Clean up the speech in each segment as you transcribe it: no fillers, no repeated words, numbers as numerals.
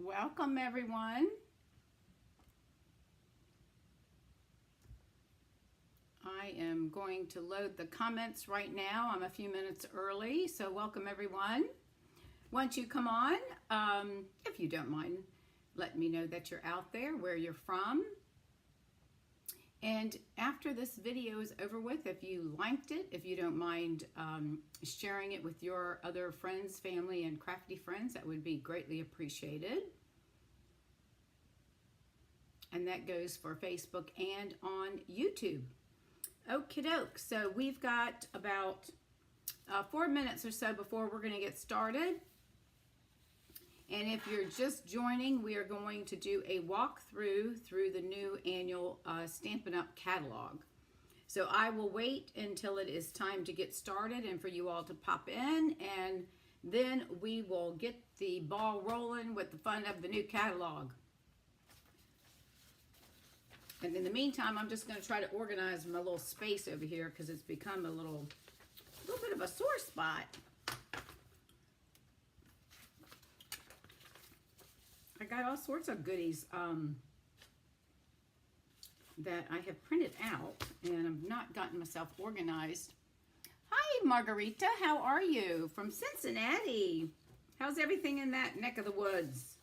Welcome, everyone. I am going to load the comments right now. I'm a few minutes early, so welcome, everyone. Once you come on, if you don't mind, let me know that you're out there, where you're from. And after this video is over with, if you liked it, if you don't mind sharing it with your other friends, family, and crafty friends, that would be greatly appreciated. And that goes for Facebook and on YouTube. Okie doke. So we've got about 4 minutes or so before we're going to get started. And if you're just joining, we are going to do a walkthrough through the new annual Stampin' Up! Catalog. So I will wait until it is time to get started and for you all to pop in, and then we will get the ball rolling with the fun of the new catalog. And in the meantime, I'm just going to try to organize my little space over here because it's become a little bit of a sore spot. I got all sorts of goodies that I have printed out, and I've not gotten myself organized. Hi, Margarita. How are you? From Cincinnati. How's everything in that neck of the woods?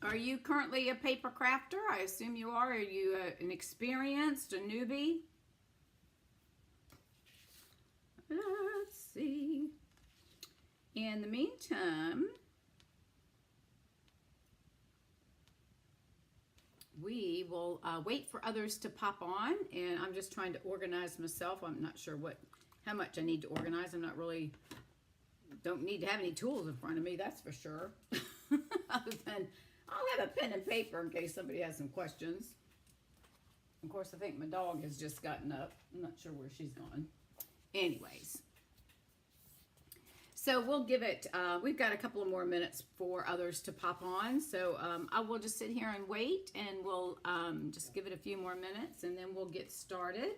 Are you currently a paper crafter? I assume you are. Are you an experienced, a newbie? Let's see. In the meantime, we will wait for others to pop on, and I'm just trying to organize myself. I'm not sure how much I need to organize. I'm not really, don't need to have any tools in front of me, that's for sure. Other than, I'll have a pen and paper in case somebody has some questions. Of course, I think my dog has just gotten up. I'm not sure where she's gone. Anyways, so we'll give it, we've got a couple of more minutes for others to pop on. So I will just sit here and wait, and we'll just give it a few more minutes, and then we'll get started.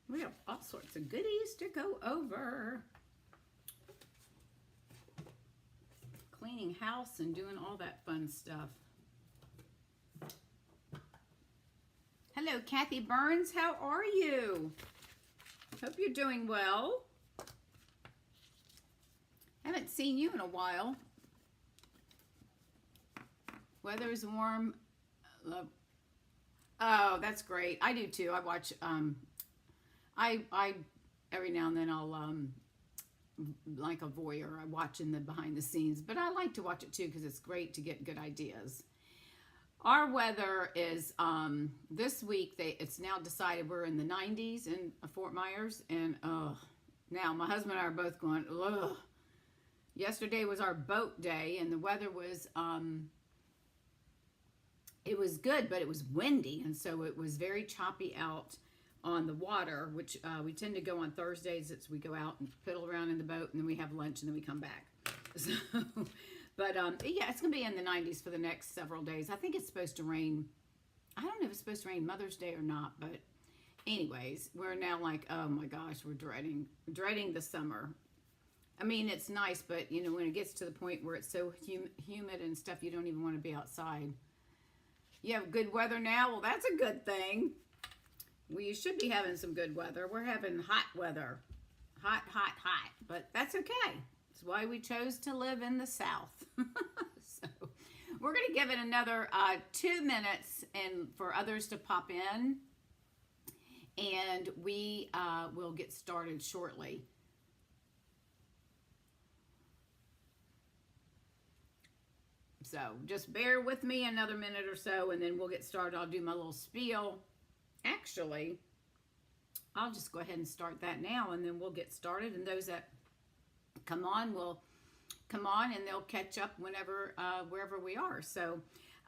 We have all sorts of goodies to go over. Cleaning house and doing all that fun stuff. Hello, Kathy Burns. How are you? Hope you're doing well. Haven't seen you in a while. Weather is warm. Love. Oh, that's great. I do too. I watch. I every now and then I'll like a voyeur. I watch in the behind the scenes, but I like to watch it too because it's great to get good ideas. Our weather is this week. It's now decided we're in the 90s in Fort Myers, and now my husband and I are both going. Ugh. Yesterday was our boat day, and the weather was it was good, but it was windy, and so it was very choppy out on the water, which we tend to go on Thursdays. We go out and fiddle around in the boat, and then we have lunch, and then we come back. So, but yeah, it's gonna be in the 90s for the next several days. I think it's supposed to rain. I don't know if it's supposed to rain Mother's Day or not, but anyways, we're now like, oh my gosh, we're dreading the summer. I mean, it's nice, but you know, when it gets to the point where it's so humid and stuff, you don't even want to be outside. You have good weather now. Well, that's a good thing. We should be having some good weather. We're having hot weather. Hot, hot, hot. But that's okay. That's why we chose to live in the South. So we're going to give it another 2 minutes and for others to pop in. And we will get started shortly. So just bear with me another minute or so, and then we'll get started. I'll do my little spiel. Actually, I'll just go ahead and start that now, and then we'll get started. And those that come on will come on, and they'll catch up whenever, wherever we are. So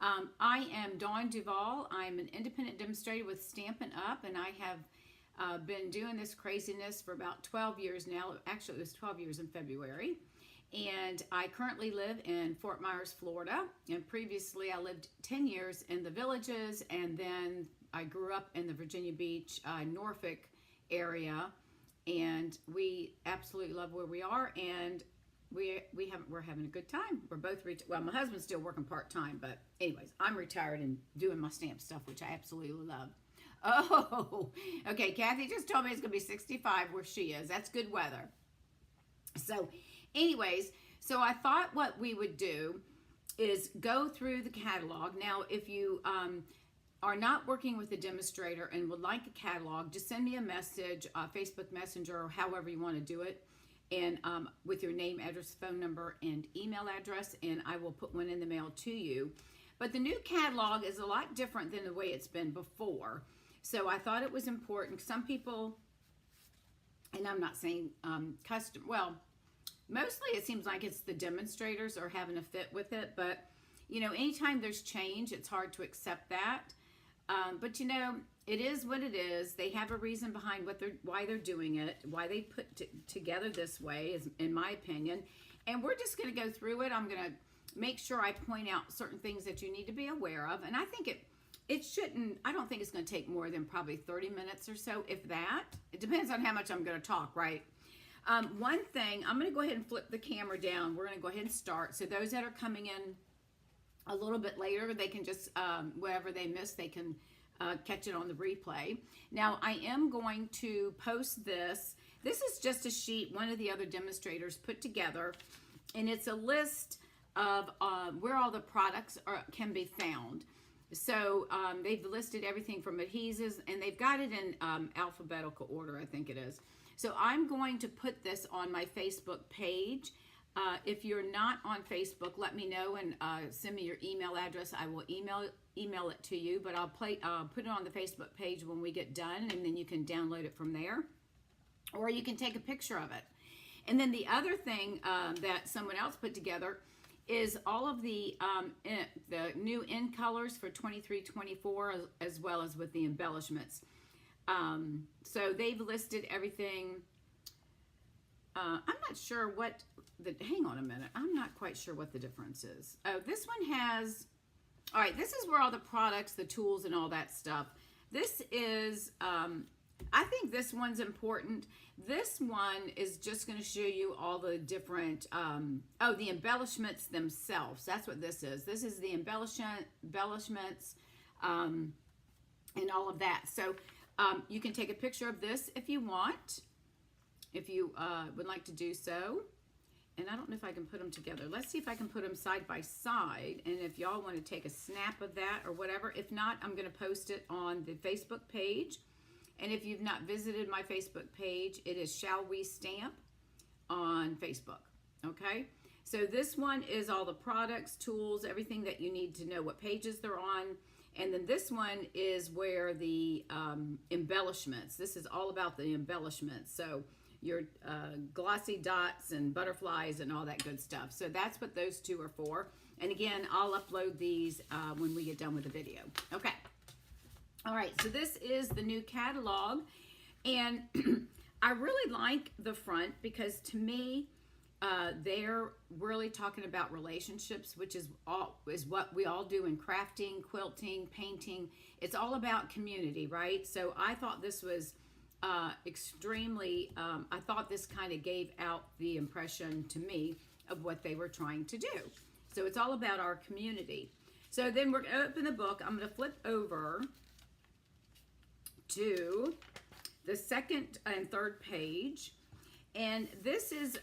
I am Dawn Duvall. I'm an independent demonstrator with Stampin' Up, and I have been doing this craziness for about 12 years now. Actually, it was 12 years in February. And I currently live in Fort Myers, Florida. And previously, I lived 10 years in the Villages, and then I grew up in the Virginia Beach, Norfolk area. And we absolutely love where we are, and we're having a good time. We're both well, my husband's still working part-time, but anyways, I'm retired and doing my stamp stuff, which I absolutely love. Oh, okay, Kathy just told me it's gonna be 65 where she is. That's good weather. So anyways, so I thought what we would do is go through the catalog. Now, if you are not working with a demonstrator and would like a catalog, just send me a message, Facebook Messenger, or however you want to do it, and with your name, address, phone number, and email address, and I will put one in the mail to you. But the new catalog is a lot different than the way it's been before. So I thought it was important. Some people, and I'm not saying custom, well, mostly it seems like it's the demonstrators are having a fit with it, but you know, anytime there's change, it's hard to accept that. But you know, it is what it is. They have a reason behind why they're doing it, why they put together this way, is in my opinion. And we're just going to go through it. I'm going to make sure I point out certain things that you need to be aware of. And I think it shouldn't, I don't think it's going to take more than probably 30 minutes or so, if that. It depends on how much I'm going to talk, right? One thing, I'm going to go ahead and flip the camera down. We're going to go ahead and start. So those that are coming in a little bit later, they can just, whatever they missed, they can catch it on the replay. Now, I am going to post this. This is just a sheet one of the other demonstrators put together, and it's a list of where all the products can be found. So they've listed everything from adhesives, and they've got it in alphabetical order, I think it is. So I'm going to put this on my Facebook page. If you're not on Facebook, let me know and send me your email address. I will email it to you, but I'll put it on the Facebook page when we get done, and then you can download it from there, or you can take a picture of it. And then the other thing that someone else put together is all of the new end colors for 23-24, as well as with the embellishments. So they've listed everything. I'm not sure what hang on a minute. I'm not quite sure what the difference is. Oh, this one has, all right, this is where all the products, the tools, and all that stuff. This is, I think this one's important. This one is just going to show you all the different, the embellishments themselves. That's what this is. This is the embellishments, and all of that. So you can take a picture of this if you want, if you would like to do so. And I don't know if I can put them together. Let's see if I can put them side by side. And if y'all want to take a snap of that or whatever. If not, I'm going to post it on the Facebook page. And if you've not visited my Facebook page, it is Shall We Stamp on Facebook. Okay? So this one is all the products, tools, everything that you need to know what pages they're on. And then this one is where the embellishments. This is all about the embellishments. So your glossy dots and butterflies and all that good stuff. So that's what those two are for. And again, I'll upload these when we get done with the video. Okay. All right, so this is the new catalog. And I really like the front because to me, they're really talking about relationships, which is what we all do in crafting, quilting, painting. It's all about community, right? So I thought this was extremely, I thought this kind of gave out the impression to me of what they were trying to do. So it's all about our community. So then we're going to open the book. I'm going to flip over to the second and third page. And this is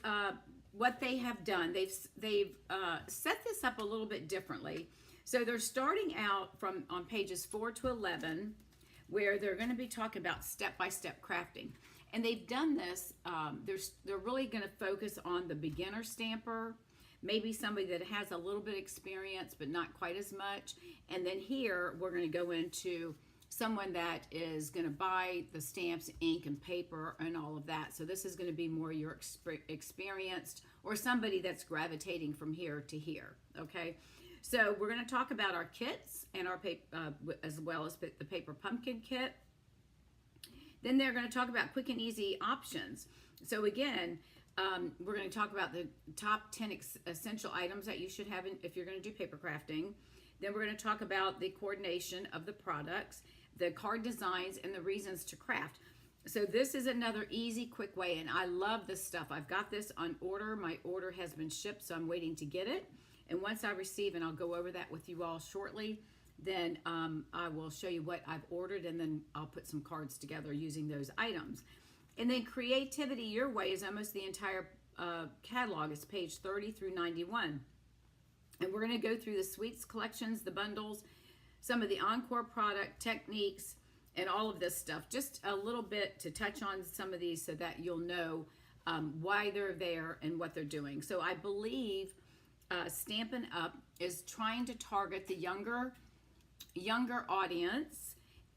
what they have done. They've set this up a little bit differently. So they're starting out on pages 4 to 11, where they're going to be talking about step-by-step crafting. And they've done this, they're really going to focus on the beginner stamper, maybe somebody that has a little bit of experience but not quite as much. And then here we're going to go into someone that is going to buy the stamps, ink, and paper and all of that. So this is going to be more your experienced or somebody that's gravitating from here to here, okay? So we're going to talk about our kits and our paper, as well as the paper pumpkin kit. Then they're going to talk about quick and easy options. So again, we're going to talk about the top 10 essential items that you should have if you're going to do paper crafting. Then we're going to talk about the coordination of the products, the card designs, and the reasons to craft. So this is another easy, quick way, and I love this stuff. I've got this on order. My order has been shipped, so I'm waiting to get it. And once I receive, and I'll go over that with you all shortly, then I will show you what I've ordered, and then I'll put some cards together using those items. And then Creativity Your Way is almost the entire catalog. It's page 30 through 91. And we're going to go through the sweets collections, the bundles, some of the encore product techniques, and all of this stuff. Just a little bit to touch on some of these so that you'll know why they're there and what they're doing. So I believe Stampin' Up! Is trying to target the younger audience,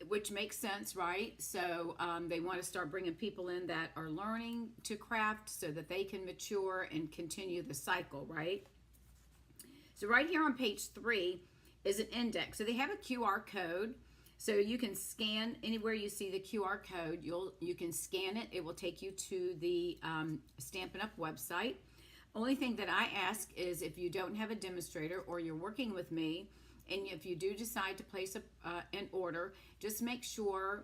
which makes sense, right? So they want to start bringing people in that are learning to craft so that they can mature and continue the cycle, right? So right here on page 3 is an index. So they have a QR code. So you can scan anywhere you see the QR code. You can scan it. It will take you to the Stampin' Up! Website. Only thing that I ask is if you don't have a demonstrator or you're working with me, and if you do decide to place an order, just make sure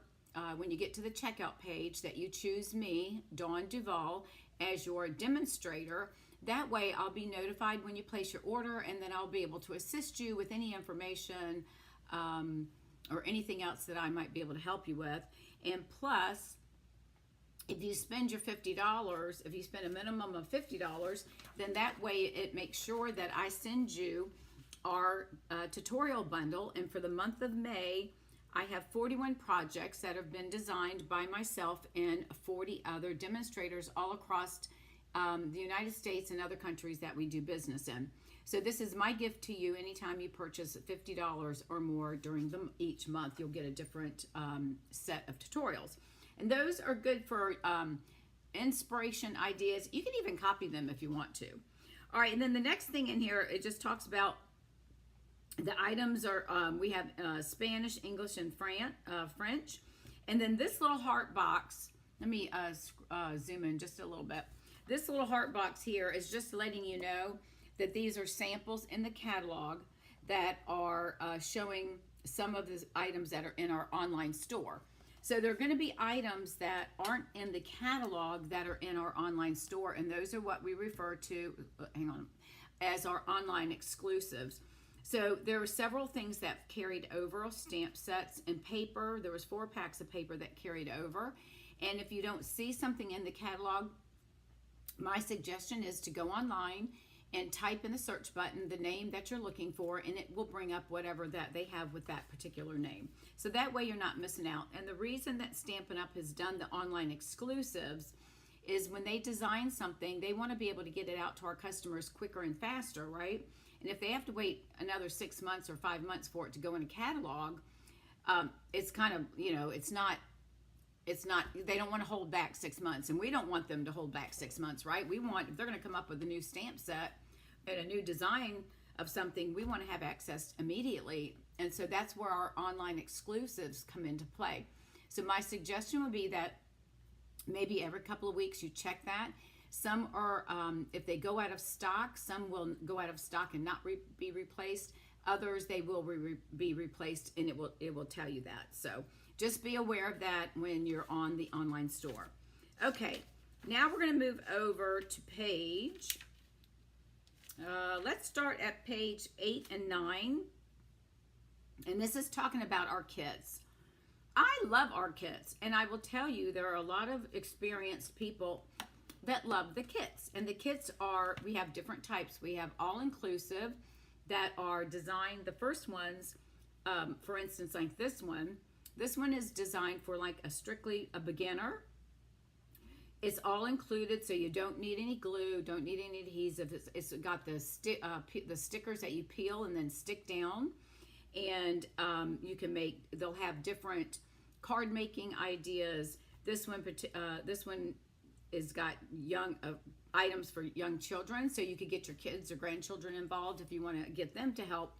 when you get to the checkout page that you choose me, Dawn Duval, as your demonstrator. That way I'll be notified when you place your order, and then I'll be able to assist you with any information or anything else that I might be able to help you with. And plus, if you spend your $50, if you spend a minimum of $50, then that way it makes sure that I send you our tutorial bundle. And for the month of May, I have 41 projects that have been designed by myself and 40 other demonstrators all across the United States and other countries that we do business in. So this is my gift to you. Anytime you purchase $50 or more during each month, you'll get a different set of tutorials. And those are good for inspiration, ideas. You can even copy them if you want to. All right, and then the next thing in here, it just talks about the items are, we have Spanish, English, and French. And then this little heart box, let me zoom in just a little bit. This little heart box here is just letting you know that these are samples in the catalog that are showing some of the items that are in our online store. So there are going to be items that aren't in the catalog that are in our online store, and those are what we refer to, as our online exclusives. So there were several things that carried over, stamp sets and paper. There was 4 packs of paper that carried over. And if you don't see something in the catalog, my suggestion is to go online and type in the search button the name that you're looking for, and it will bring up whatever that they have with that particular name. So that way you're not missing out. And the reason that Stampin' Up! Has done the online exclusives is when they design something, they want to be able to get it out to our customers quicker and faster, right? And if they have to wait another 6 months or 5 months for it to go in a catalog, it's kind of, it's not, they don't want to hold back 6 months, and we don't want them to hold back 6 months, right? We want, if they're going to come up with a new stamp set and a new design of something, we want to have access immediately. And so that's where our online exclusives come into play. So my suggestion would be that maybe every couple of weeks you check that. Some are, if they go out of stock, some will go out of stock and not be replaced. Others, they will be replaced, and it will tell you that. So just be aware of that when you're on the online store. Okay, now we're going to move over to page, let's start at page 8 and 9. And this is talking about our kits. I love our kits, and I will tell you there are a lot of experienced people that love the kits. And the kits are, we have different types. We have all-inclusive that are designed, the first ones, for instance, like this one is designed for like strictly a beginner. It's all included, so you don't need any glue, don't need any adhesive. It's got the stickers that you peel and then stick down, and you can make. They'll have different card making ideas. This one is got young items for young children, so you could get your kids or grandchildren involved if you want to get them to help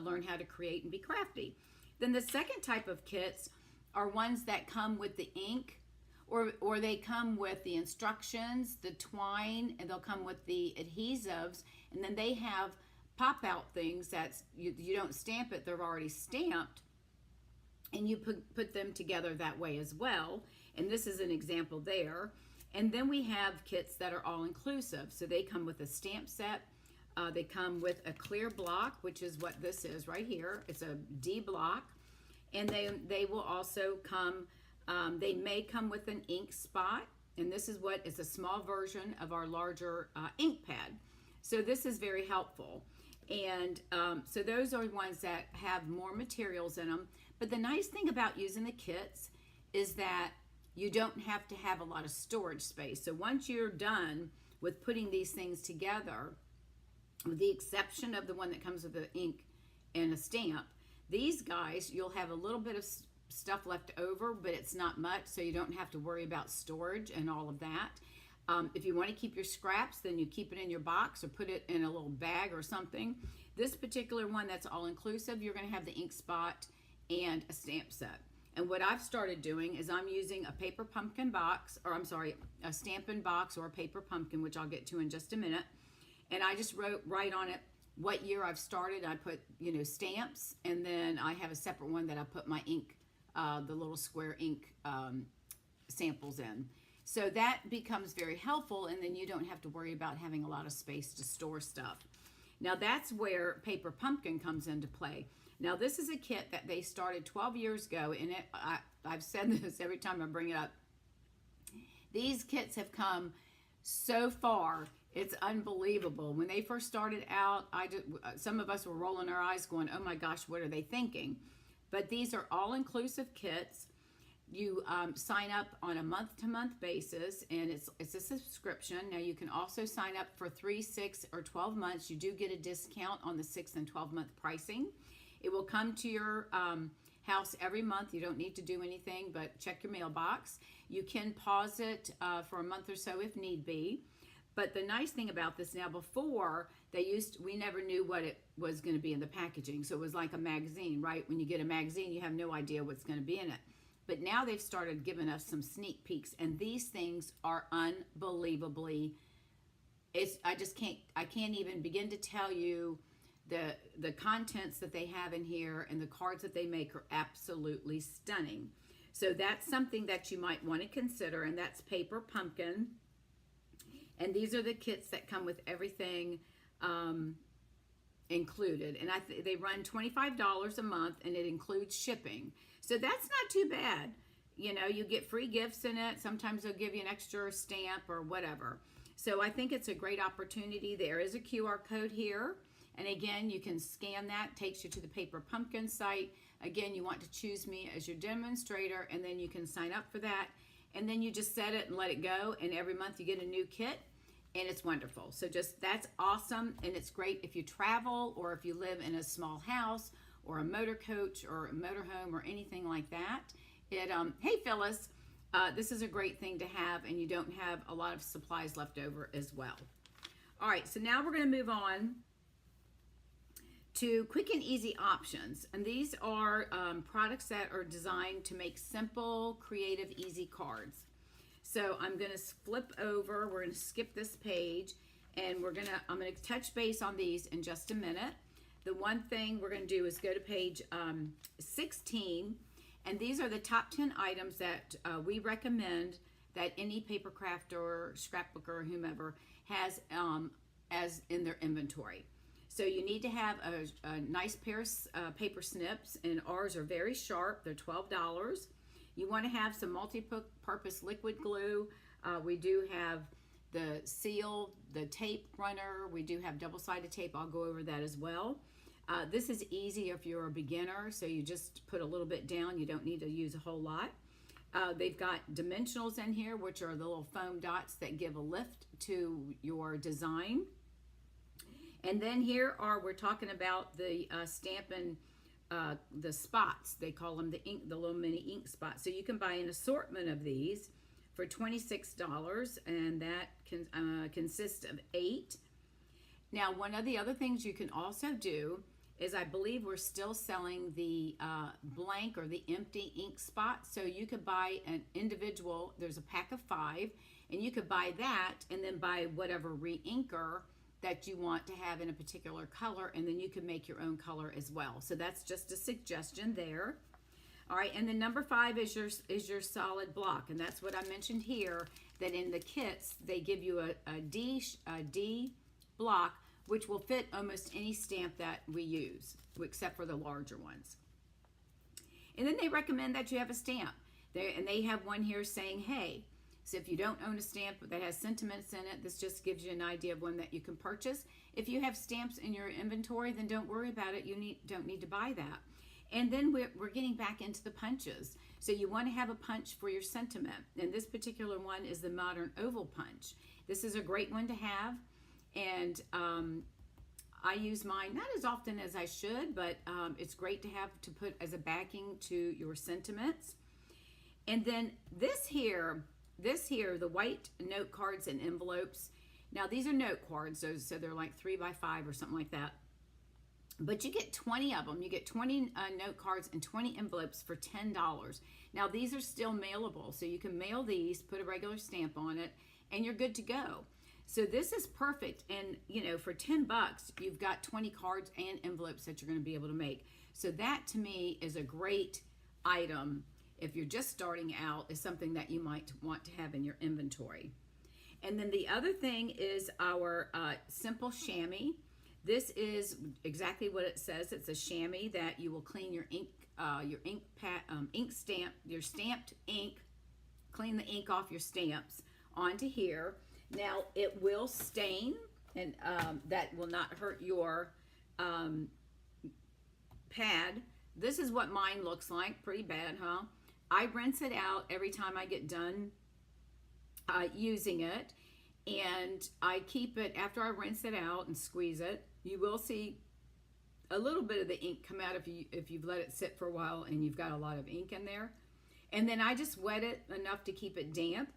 learn how to create and be crafty. Then the second type of kits are ones that come with the ink, or they come with the instructions, the twine, and they'll come with the adhesives, and then they have pop-out things that you don't stamp it, they're already stamped, and you put them together that way as well. And this is an example there. And then we have kits that are all-inclusive. So they come with a stamp set. They come with a clear block, which is what this is right here. It's a D block. And they will also come, they may come with an ink spot. And this is what is a small version of our larger ink pad. So this is very helpful. And so those are ones that have more materials in them. But the nice thing about using the kits is that you don't have to have a lot of storage space. So once you're done with putting these things together, with the exception of the one that comes with the ink and a stamp, these guys, you'll have a little bit of stuff left over, but it's not much, so you don't have to worry about storage and all of that. If you want to keep your scraps, then you keep it in your box or put it in a little bag or something. This particular one that's all-inclusive, you're going to have the ink spot and a stamp set. And what I've started doing is I'm using a paper pumpkin box, or I'm sorry, a Stampin' box or a paper pumpkin, which I'll get to in just a minute. And I just write on it what year I've started. I put, stamps, and then I have a separate one that I put my ink, the little square ink samples in. So that becomes very helpful, and then you don't have to worry about having a lot of space to store stuff. Now that's where Paper Pumpkin comes into play. Now this is a kit that they started 12 years ago, and I've said this every time I bring it up. These kits have come so far, it's unbelievable. When they first started out, some of us were rolling our eyes going, oh my gosh, what are they thinking? But these are all-inclusive kits. You sign up on a month-to-month basis, and it's a subscription. Now you can also sign up for 3, 6, or 12 months. You do get a discount on the 6 and 12-month pricing. It will come to your house every month. You don't need to do anything but check your mailbox. You can pause it for a month or so if need be. But the nice thing about this now, before we never knew what it was going to be in the packaging. So it was like a magazine, right? When you get a magazine, you have no idea what's going to be in it. But now they've started giving us some sneak peeks, and these things are unbelievably, I can't even begin to tell you the contents that they have in here, and the cards that they make are absolutely stunning. So that's something that you might want to consider, and that's Paper Pumpkin. And these are the kits that come with everything included. And they run $25 a month, and it includes shipping. So that's not too bad. You get free gifts in it. Sometimes they'll give you an extra stamp or whatever. So I think it's a great opportunity. There is a QR code here. And again, you can scan that. It takes you to the Paper Pumpkin site. Again, you want to choose me as your demonstrator, and then you can sign up for that. And then you just set it and let it go. And every month you get a new kit, and it's wonderful. So that's awesome. And it's great if you travel, or if you live in a small house, or a motor coach, or a motorhome, or anything like that. Hey Phyllis, this is a great thing to have, and you don't have a lot of supplies left over as well. All right, so now we're going to move on to quick and easy options. And these are products that are designed to make simple, creative, easy cards. So I'm going to flip over, we're going to skip this page, and I'm going to touch base on these in just a minute. The one thing we're going to do is go to page 16, and these are the top 10 items that we recommend that any paper crafter or scrapbooker or whomever has as in their inventory. So you need to have a nice pair of paper snips, and ours are very sharp. They're $12. You want to have some multi-purpose liquid glue. We do have the seal, the tape runner. We do have double-sided tape. I'll go over that as well. This is easy if you're a beginner, so you just put a little bit down. You don't need to use a whole lot. They've got dimensionals in here, which are the little foam dots that give a lift to your design. And then here we're talking about the Stampin' the spots. They call them the ink, the little mini ink spots. So you can buy an assortment of these for $26, and that consists of 8. Now, one of the other things you can also do is, I believe we're still selling the blank or the empty ink spot. So you could buy an individual, there's a pack of 5, and you could buy that and then buy whatever re-inker that you want to have in a particular color, and then you can make your own color as well. So that's just a suggestion there. All right, and then number 5 is your solid block, and that's what I mentioned here, that in the kits they give you a D block, which will fit almost any stamp that we use, except for the larger ones. And then they recommend that you have a stamp. And they have one here saying, hey. So if you don't own a stamp that has sentiments in it, this just gives you an idea of one that you can purchase. If you have stamps in your inventory, then don't worry about it. You don't need to buy that. And then we're getting back into the punches. So you want to have a punch for your sentiment. And this particular one is the Modern Oval Punch. This is a great one to have. And I use mine not as often as I should, but it's great to have to put as a backing to your sentiments. And then this here, the white note cards and envelopes. Now these are note cards, so they're like 3 by 5 or something like that. But you get 20 of them. You get 20 note cards and 20 envelopes for $10. Now these are still mailable, so you can mail these, put a regular stamp on it, and you're good to go. So this is perfect, and for $10, you've got 20 cards and envelopes that you're going to be able to make. So that to me is a great item. If you're just starting out, is something that you might want to have in your inventory. And then the other thing is our simple chamois. This is exactly what it says. It's a chamois that you will clean your your stamped ink, clean the ink off your stamps onto here. Now it will stain, and that will not hurt your pad. This is what mine looks like. Pretty bad, huh? I rinse it out every time I get done using it, and I keep it, after I rinse it out and squeeze it, you will see a little bit of the ink come out if you've let it sit for a while and you've got a lot of ink in there. And then I just wet it enough to keep it damp,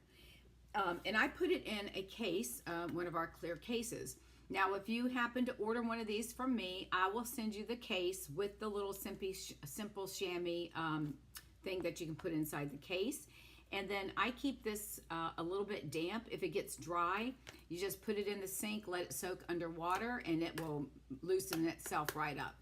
and I put it in a case, one of our clear cases. Now, if you happen to order one of these from me, I will send you the case with the little simple chamois thing that you can put inside the case. And then I keep this a little bit damp. If it gets dry, you just put it in the sink, let it soak under water, and it will loosen itself right up.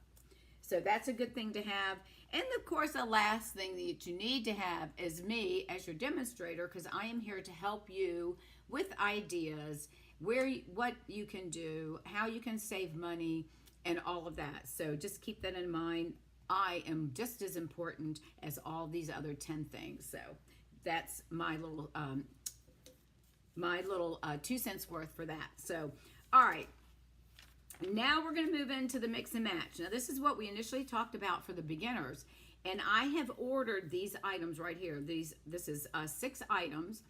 So that's a good thing to have. And of course, the last thing that you need to have is me as your demonstrator, because I am here to help you with ideas, what you can do, how you can save money, and all of that. So just keep that in mind. I am just as important as all these other 10 things. So that's my little 2 cents worth for that. So, all right. Now we're going to move into the mix and match. Now this is what we initially talked about for the beginners, and I have ordered these items right here. This is 6 items.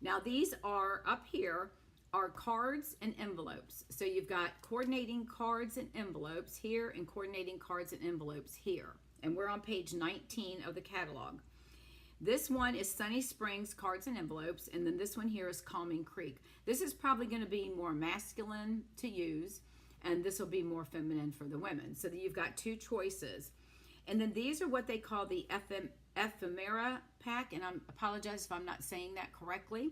Now these are up here are cards and envelopes. So you've got coordinating cards and envelopes here and coordinating cards and envelopes here. And we're on page 19 of the catalog. This one is Sunny Springs cards and envelopes, and then this one here is Calming Creek. This is probably going to be more masculine to use, and this will be more feminine for the women. So you've got 2 choices. And then these are what they call the ephemera pack, and I apologize if I'm not saying that correctly,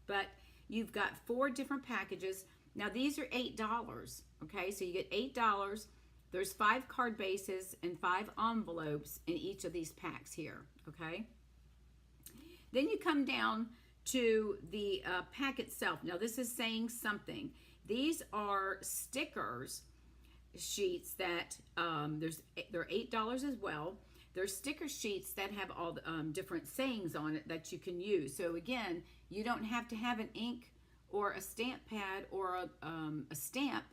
but you've got 4 different packages. Now these are $8, okay? So you get $8. There's 5 card bases and 5 envelopes in each of these packs here, okay? Then you come down to the pack itself. Now this is saying something. These are stickers sheets that they're $8 as well. They're sticker sheets that have all the different sayings on it that you can use. So again, you don't have to have an ink or a stamp pad or a stamp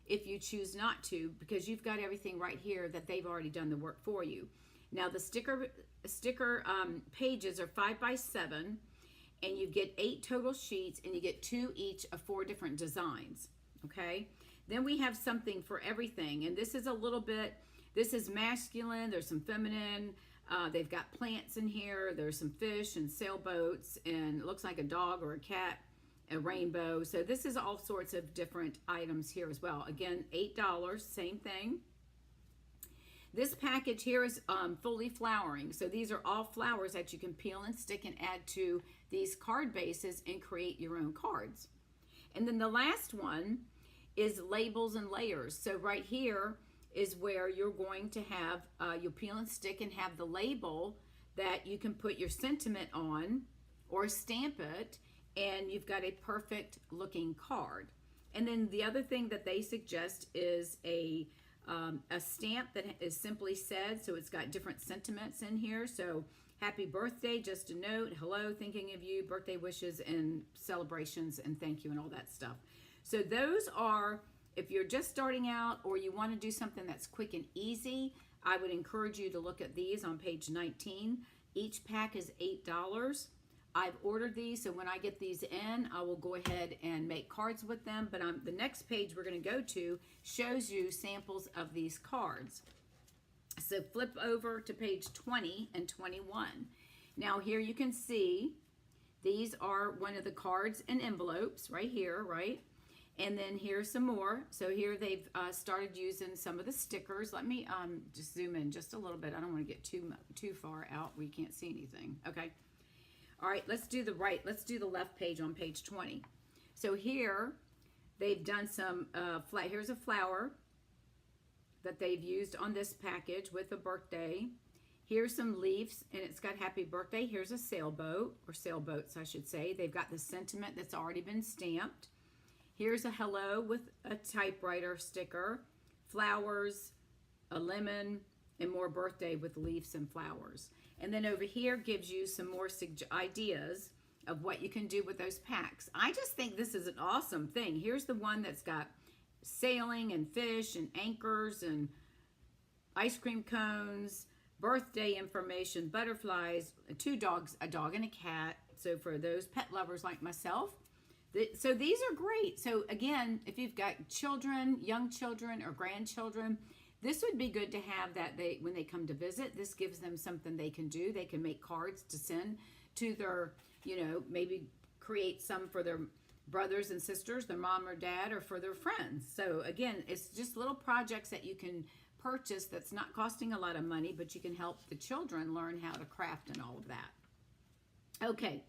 if you choose not to, because you've got everything right here that they've already done the work for you. Now the sticker pages are 5x7, and you get 8 total sheets, and you get 2 each of 4 different designs. Okay. Then we have something for everything, and this is a little bit. This is masculine. There's some feminine. They've got plants in here. There's some fish and sailboats, and it looks like a dog or a cat, a rainbow. So this is all sorts of different items here as well. Again, $8, same thing. This package here is fully flowering. So these are all flowers that you can peel and stick and add to these card bases and create your own cards. And then the last one is labels and layers. So right here is where you're going to have, you'll peel and stick and have the label that you can put your sentiment on or stamp it, and you've got a perfect looking card. And then the other thing that they suggest is a stamp that is simply said, so it's got different sentiments in here. So happy birthday, just a note, hello, thinking of you, birthday wishes and celebrations and thank you and all that stuff. So those are, if you're just starting out or you want to do something that's quick and easy, I would encourage you to look at these on page 19. Each pack is $8. I've ordered these, so when I get these in, I will go ahead and make cards with them. But the next page we're going to go to shows you samples of these cards. So flip over to page 20 and 21. Now here you can see these are one of the cards and envelopes right here, right? And then here's some more. So here they've started using some of the stickers. Let me just zoom in just a little bit. I don't want to get too far out where you can't see anything. Okay. All right, let's do the left page on page 20. So here they've done some, here's a flower that they've used on this package with a birthday. Here's some leaves, and it's got happy birthday. Here's a sailboat, or sailboats I should say. They've got the sentiment that's already been stamped. Here's a hello with a typewriter sticker, flowers, a lemon, and more birthday with leaves and flowers. And then over here gives you some more ideas of what you can do with those packs. I just think this is an awesome thing. Here's the one that's got sailing and fish and anchors and ice cream cones, birthday information, butterflies, 2 dogs, a dog and a cat. So for those pet lovers like myself, so these are great. So again, if you've got children, young children or grandchildren, this would be good to have that when they come to visit. This gives them something they can do. They can make cards to send to their, maybe create some for their brothers and sisters, their mom or dad, or for their friends. So again, it's just little projects that you can purchase that's not costing a lot of money, but you can help the children learn how to craft and all of that. Okay.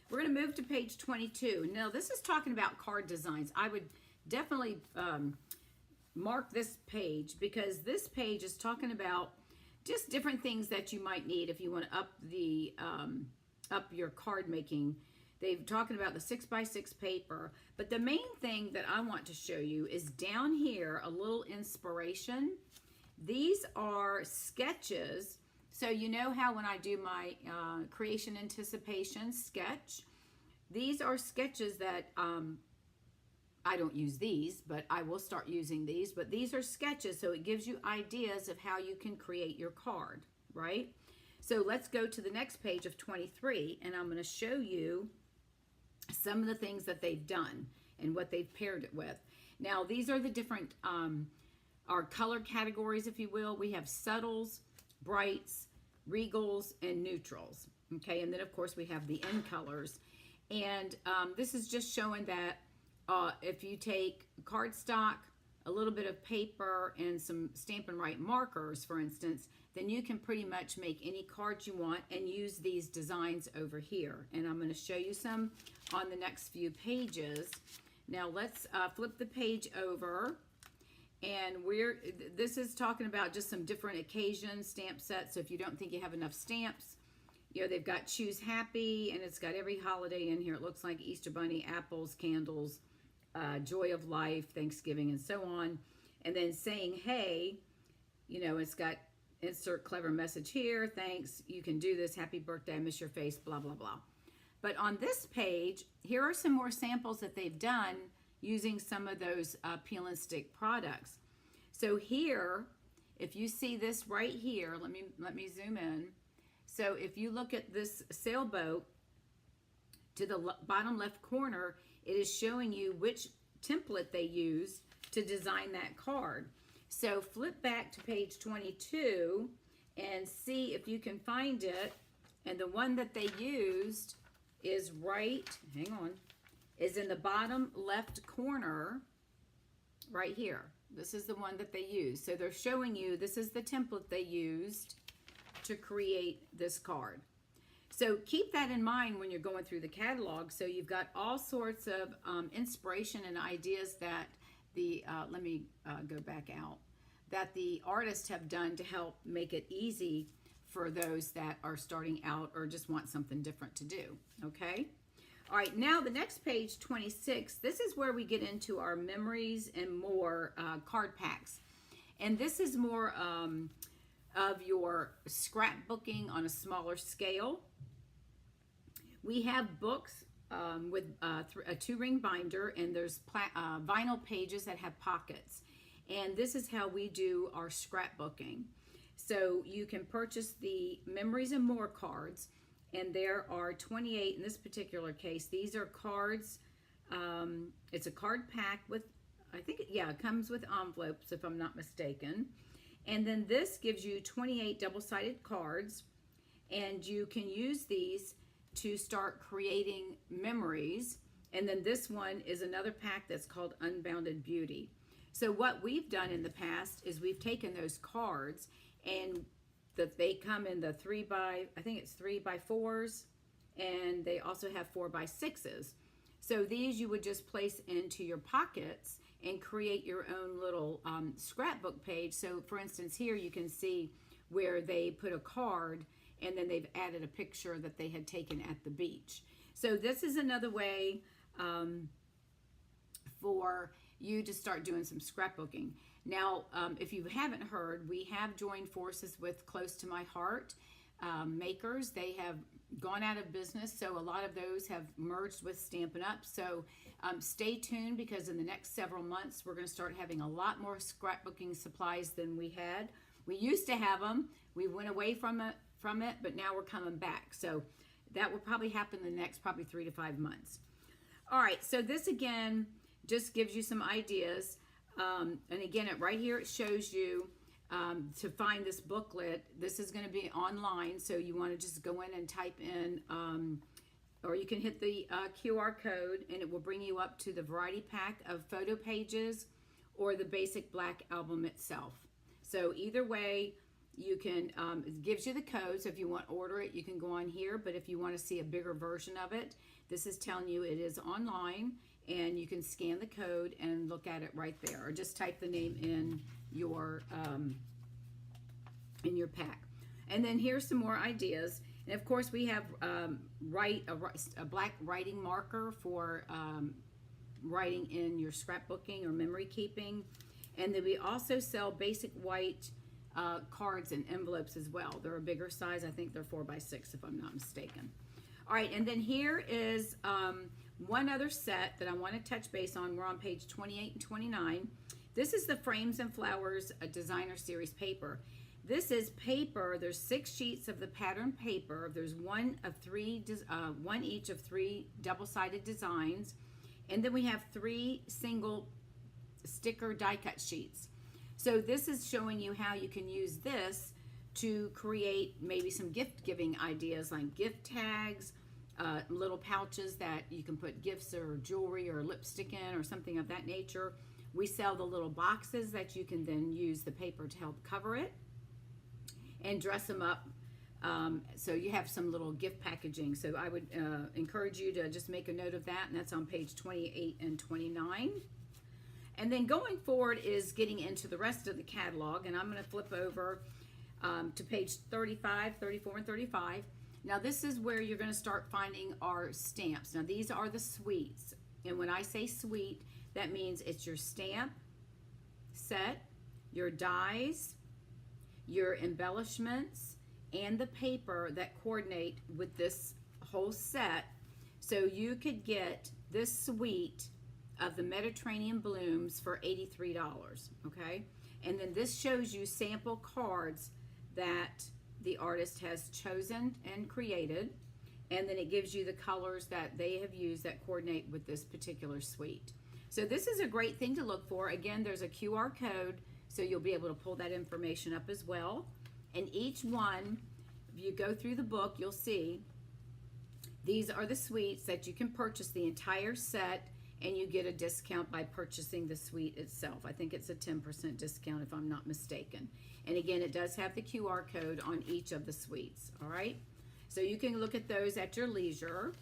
We're going to move to page 22. Now, this is talking about card designs. I would definitely mark this page because this page is talking about just different things that you might need if you want to up your card making. They're talking about the 6x6 paper, but the main thing that I want to show you is down here, a little inspiration. These are sketches. So you know how when I do my creation anticipation sketch, these are sketches that I don't use these, but I will start using these. But these are sketches, so it gives you ideas of how you can create your card, right? So let's go to the next page of 23, and I'm going to show you some of the things that they've done and what they've paired it with. Now, these are the different our color categories, if you will. We have subtles, brights, regals, and neutrals. Okay, and then of course we have the end colors. And this is just showing that if you take cardstock, a little bit of paper, and some Stampin' Write markers, for instance, then you can pretty much make any cards you want and use these designs over here. And I'm going to show you some on the next few pages. Now let's flip the page over. And this is talking about just some different occasion stamp sets. So if you don't think you have enough stamps, they've got Choose Happy, and it's got every holiday in here. It looks like Easter Bunny, apples, candles, Joy of Life, Thanksgiving, and so on. And then Saying Hey, it's got insert clever message here. Thanks, you can do this. Happy birthday, I miss your face, blah, blah, blah. But on this page, here are some more samples that they've done using some of those peel and stick products. So here if you see this right here, let me zoom in. So if you look at this sailboat, to the bottom left corner, it is showing you which template they used to design that card. So flip back to page 22 and see if you can find it. And the one that they used is is in the bottom left corner right here. This is the one that they used. So they're showing you this is the template they used to create this card. So keep that in mind when you're going through the catalog. So you've got all sorts of inspiration and ideas that let me go back out, that the artists have done to help make it easy for those that are starting out or just want something different to do, okay? All right, now the next page, 26, this is where we get into our memories and more card packs. And this is more of your scrapbooking on a smaller scale. We have books with a 2-ring binder, and there's vinyl pages that have pockets. And this is how we do our scrapbooking. So you can purchase the Memories and More cards, and there are 28 in this particular case. These are cards. It's a card pack with, I think, it comes with envelopes if I'm not mistaken. And then this gives you 28 double-sided cards, and you can use these to start creating memories. And then this one is another pack that's called Unbounded Beauty. So what we've done in the past is we've taken those cards, and they come in the 3x4s, and they also have 4x6s. So these you would just place into your pockets and create your own little scrapbook page. So for instance, here you can see where they put a card, and then they've added a picture that they had taken at the beach. So this is another way for you to start doing some scrapbooking. Now, if you haven't heard, we have joined forces with Close to My Heart makers. They have gone out of business, so a lot of those have merged with Stampin' Up. So stay tuned, because in the next several months, we're going to start having a lot more scrapbooking supplies than we had. We used to have them. We went away from it, but now we're coming back. So that will probably happen in the next 3 to 5 months. All right, so this again just gives you some ideas. And again, right here it shows you to find this booklet. This is going to be online, so you want to just go in and type in, or you can hit the QR code, and it will bring you up to the variety pack of photo pages or the basic black album itself. So either way, you can, it gives you the code, so if you want to order it, you can go on here, but if you want to see a bigger version of it, this is telling you it is online, and you can scan the code and look at it right there, or just type the name in your pack. And then here's some more ideas. And of course, we have a black writing marker for writing in your scrapbooking or memory keeping. And then we also sell basic white cards and envelopes as well. They're a bigger size. I think they're 4x6 if I'm not mistaken. All right, and then here is one other set that I want to touch base on. We're on page 28 and 29. This is the Frames and Flowers Designer Series paper. This is paper. There's 6 sheets of the pattern paper. There's one each of 3 double-sided designs. And then we have 3 single sticker die-cut sheets. So this is showing you how you can use this to create maybe some gift-giving ideas, like gift tags, little pouches that you can put gifts or jewelry or lipstick in or something of that nature. We sell the little boxes that you can then use the paper to help cover it and dress them up. So you have some little gift packaging. So I would encourage you to just make a note of that, and that's on page 28 and 29. And then going forward is getting into the rest of the catalog, and I'm going to flip over to page 35, 34, and 35. Now this is where you're going to start finding our stamps. Now these are the suites, and when I say suite, that means it's your stamp set, your dies, your embellishments, and the paper that coordinate with this whole set. So you could get this suite of the Mediterranean blooms for $83, okay? And then this shows you sample cards that the artist has chosen and created. And then it gives you the colors that they have used that coordinate with this particular suite. So this is a great thing to look for. Again, there's a QR code, so you'll be able to pull that information up as well. And each one, if you go through the book, you'll see these are the suites that you can purchase the entire set, and you get a discount by purchasing the suite itself. I think it's a 10% discount if I'm not mistaken. And again, it does have the QR code on each of the suites, all right? So you can look at those at your leisure.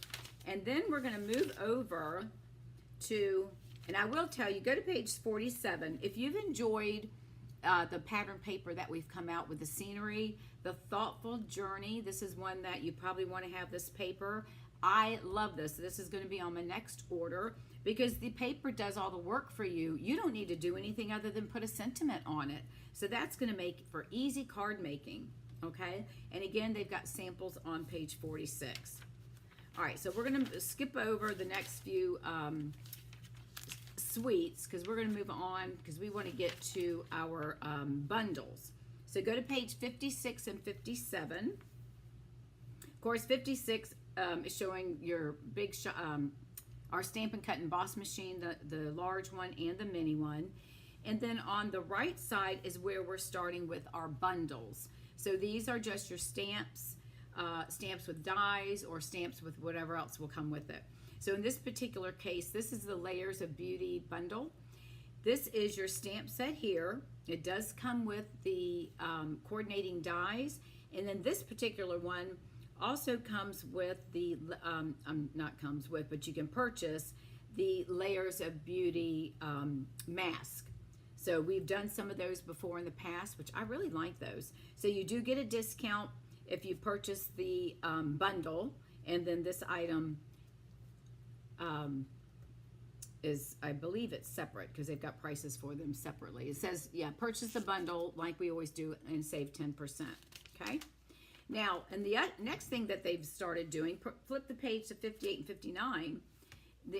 And then we're gonna move over to, and I will tell you, go to page 47. If you've enjoyed the pattern paper that we've come out with the scenery, the thoughtful journey, this is one that you probably want to have this paper. I love this. This is going to be on my next order because the paper does all the work for you. You don't need to do anything other than put a sentiment on it. So that's going to make for easy card making, okay? And again, they've got samples on page 46. All right, so we're going to skip over the next few suites because we're going to move on because we want to get to our bundles. So go to page 56 and 57. Of course, 56 is showing your big, our Stamp and Cut and Emboss machine, the large one and the mini one. And then on the right side is where we're starting with our bundles. So these are just your stamps, stamps with dies or stamps with whatever else will come with it. So in this particular case, this is the Layers of Beauty bundle. This is your stamp set here. It does come with the coordinating dies. And then this particular one also comes with the, not comes with, but you can purchase the Layers of Beauty mask. So we've done some of those before in the past, which I really like those. So you do get a discount if you purchase the bundle, and then this item is, I believe it's separate because they've got prices for them separately. It says, yeah, purchase the bundle like we always do and save 10%, okay? Now, and the next thing that they've started doing, flip the page to 58 and 59.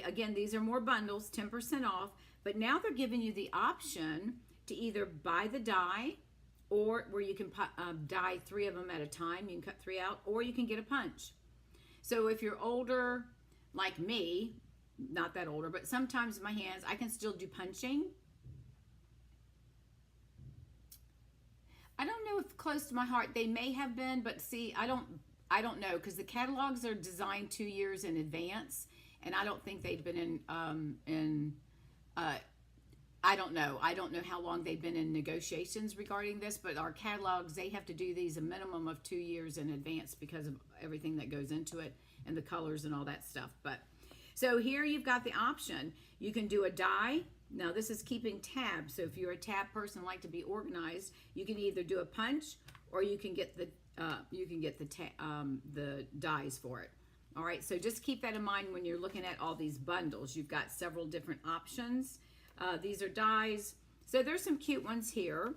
Again, these are more bundles, 10% off, but now they're giving you the option to either buy the die or where you can die 3 of them at a time, you can cut 3 out, or you can get a punch. So if you're older, like me, not that older, but sometimes my hands, I can still do punching. I don't know if close to my heart, they may have been, but see, I don't know, because the catalogs are designed 2 years in advance, and I don't think they've been I don't know how long they've been in negotiations regarding this, but our catalogs, they have to do these a minimum of 2 years in advance because of everything that goes into it and the colors and all that stuff. But so here you've got the option. You can do a die. Now this is keeping tabs. So if you're a tab person and like to be organized, you can either do a punch or you can get the dies for it. All right, so just keep that in mind when you're looking at all these bundles. You've got several different options. These are dies. So there's some cute ones here.